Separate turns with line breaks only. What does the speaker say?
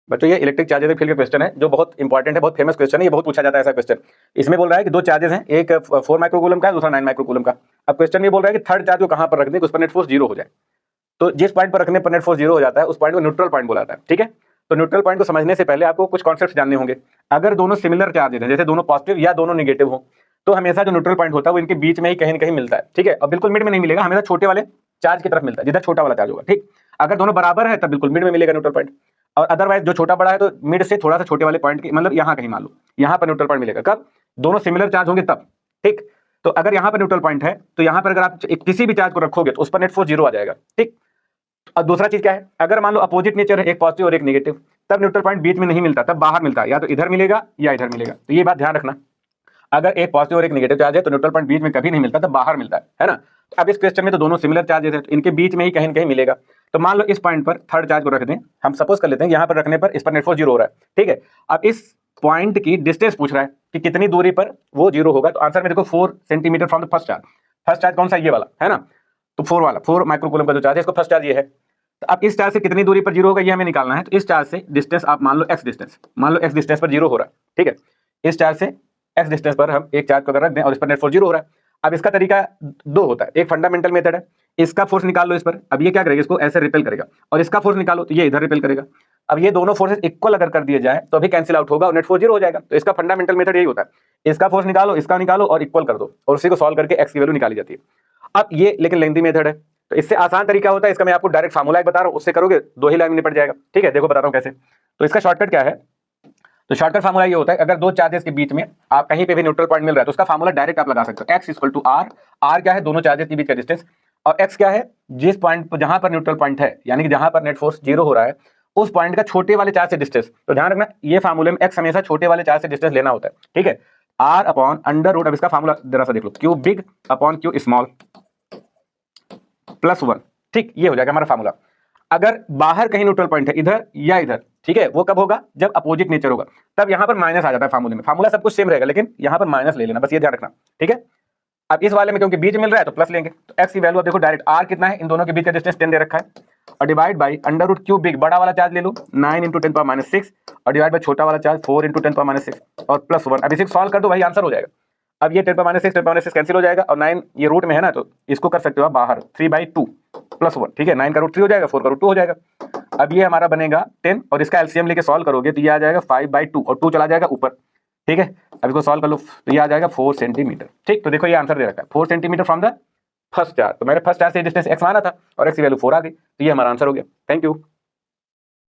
बच्चों ये electric charges field का क्वेश्चन है जो बहुत इंपॉर्टेंट है, बहुत फेमस क्वेश्चन है, ये बहुत पूछा जाता है ऐसा क्वेश्चन। इसमें बोल रहा है कि दो चार्जेस हैं, एक 4 माइक्रोकूलम का है, दूसरा 9 माइक्रोकूलम का। अब क्वेश्चन ये बोल रहा है कि थर्ड चार्ज को कहां पर रख दें उस पर नेट फोर्स 0 हो जाए। तो जिस पॉइंट पर रखने पर नेट फोर्स 0 हो जाता है उस पॉइंट को न्यूट्रल पॉइंट बोला जाता है। ठीक है, तो न्यूट्रल पॉइंट को समझने से पहले आपको कुछ कॉन्सेप्ट जानने होंगे। अगर दोनों सिमिलर चार्जेस हैं, जैसे दोनों पॉजिटिव या दोनों नेगेटिव हो, तो हमेशा जो न्यूट्रल पॉइंट होता है वो इनके बीच में ही कहीं ना कहीं मिलता है। ठीक है, और बिल्कुल मिड में नहीं मिलेगा, हमेशा छोटे वाले चार्ज की तरफ मिलता है, जिधर छोटा वाला चार्ज होगा। ठीक, अगर दोनों बराबर है तब बिल्कुल मिड में मिलेगा न्यूट्रल पॉइंट, और अदरवाइज जो छोटा बड़ा है तो मिड से थोड़ा सा छोटे वाले पॉइंट की, मतलब यहाँ कहीं मान लो यहाँ पर न्यूट्रल पॉइंट मिलेगा। कब? दोनों सिमिलर चार्ज होंगे तब। ठीक, तो अगर यहाँ पर न्यूट्रल पॉइंट है तो यहाँ पर अगर आप किसी भी चार्ज को रखोगे तो उस पर नेट फोर्स 0 आ जाएगा। ठीक, और दूसरा चीज क्या है, अगर मान लो अपोजिट नेचर है, एक पॉजिटिव और एक नेगेटिव, तब न्यूट्रल पॉइंट बीच में नहीं मिलता, तब बाहर मिलता है, या तो इधर मिलेगा या इधर मिलेगा। तो ये बात ध्यान रखना, अगर एक पॉजिटिव और एक नेगेटिव चार्ज है तो न्यूट्रल पॉइंट बीच में कभी नहीं मिलता, तब बाहर मिलता है ना। तो अब इस क्वेश्चन में तो दोनों सिमिलर चार्जेस है, तो इनके बीच में ही कहीं कहीं मिलेगा। तो मान लो इस पॉइंट पर थर्ड चार्ज को रख दें, हम सपोज कर लेते हैं यहाँ पर रखने पर इस पर नेट फोर्स 0 हो रहा है। ठीक है, अब इस पॉइंट की डिस्टेंस पूछ रहा है कि कितनी दूरी पर वो 0 होगा। तो आंसर में देखो 4 centimetre from the first charge. First charge कौन सा? ये वाला है ना, तो 4 वाला, 4 माइक्रोकूलम का जो चार्ज है इसको फर्स्ट चार्ज ये है। तो अब इस चार्ज से कितनी दूरी पर 0 होगा ये हमें निकालना है। तो इस चार्ज से डिस्टेंस आप मान लो x डिस्टेंस, मान लो x डिस्टेंस पर 0 हो रहा है। ठीक है, इस चार्ज से x डिस्टेंस पर हम एक चार्ज को अगर रख दें और इस पर नेट फोर्स 0 हो रहा है। अब इसका तरीका दो होता है, एक फंडामेंटल मेथड है, इसका फोर्स निकाल लो इस पर, अब ये क्या करेगा, इसको ऐसे रिपेल करेगा, और इसका फोर्स निकालो तो ये इधर रिपेल करेगा। अब ये दोनों फोर्सेस इक्वल अगर कर दिए जाए तो अभी कैंसिल आउट होगा और नेट फोर्स 0 हो जाएगा। तो इसका फंडामेंटल मेथड यही होता है, इसका फोर्स निकालो, इसका निकालो और इक्वल कर दो, और उसी को सॉल्व करके x की वैल्यू निकाली जाती है। अब ये लेकिन लेंथी मेथड है, तो इससे आसान तरीका होता है, इसका मैं आपको डायरेक्ट फार्मूला बता रहा हूं, उससे करोगे 2 ही लाइन में निपट जाएगा। ठीक है, देखो बताता हूं कैसे। तो इसका शॉर्टकट क्या है, तो शॉर्टकट फार्मूला ये होता है, अगर दो चार्जेस के बीच में आप कहीं पे भी न्यूट्रल पॉइंट मिल रहा है तो उसका फार्मूला डायरेक्ट आप लगा सकते हो, x equal to r। r क्या है? दोनों चार्जेस के बीच का डिस्टेंस, और x क्या है? जिस पॉइंट पर जहां पर न्यूट्रल पॉइंट है, यानी कि जहां पर नेट फोर्स 0 हो रहा है उस पॉइंट का छोटे वाले चार्ज से डिस्टेंस। तो ध्यान रखना ये फार्मूले में x हमेशा छोटे वाले चार्ज से डिस्टेंस लेना होता है। ठीक है, r अपॉन अंडर रूट, अब इसका फार्मूला जरा सा देख लो, q big upon q small plus 1। ठीक, ये हो जाएगा हमारा फार्मूला। अगर बाहर कहीं न्यूट्रल पॉइंट है, इधर या इधर, ठीक है, वो कब होगा? जब अपोजिट नेचर होगा, तब यहां पर माइनस आ जाता है फार्मूले में। फार्मूला सब कुछ सेम रहेगा लेकिन यहां पर माइनस ले लेना, बस ये ध्यान रखना। ठीक है, अब इस वाले में क्योंकि बीच मिल रहा है तो प्लस लेंगे, तो x की वैल्यू अब देखो डायरेक्ट r कितना है, इन दोनों के बीच का डिस्टेंस 10 दे रखा है, और divide by under root cube big, बड़ा वाला चार्ज ले लो 9 × 10⁻⁶, और डिवाइड बाई छोटा वाला चार्ज 4 × 10⁻⁶, और प्लस 1। अब इसे सॉल्व कर दो, वही आंसर हो जाएगा। अब ये 10⁻⁶ कैंसिल हो जाएगा, और 9 ये रूट में है ना, तो इसको कर सकते हो आप बाहर, 3/2 प्लस 1। ठीक है, 9 का रूट 3 हो जाएगा, 4 का रूट 2 हो जाएगा। अब ये हमारा बनेगा 10, और इसका एलसीएम लेके सॉल्व करोगे तो ये आ जाएगा 5/2, और 2 चला जाएगा ऊपर। ठीक है, अब इसको सॉल्व कर लो तो ये आ जाएगा 4 सेंटीमीटर। ठीक, तो देखो ये आंसर दे रखा है 4 centimetre from the first charge. तो मैंने फर्स्ट चार्ज से डिस्टेंस x माना था और x की वैल्यू 4 आ गई, तो ये हमारा आंसर हो गया। Thank you.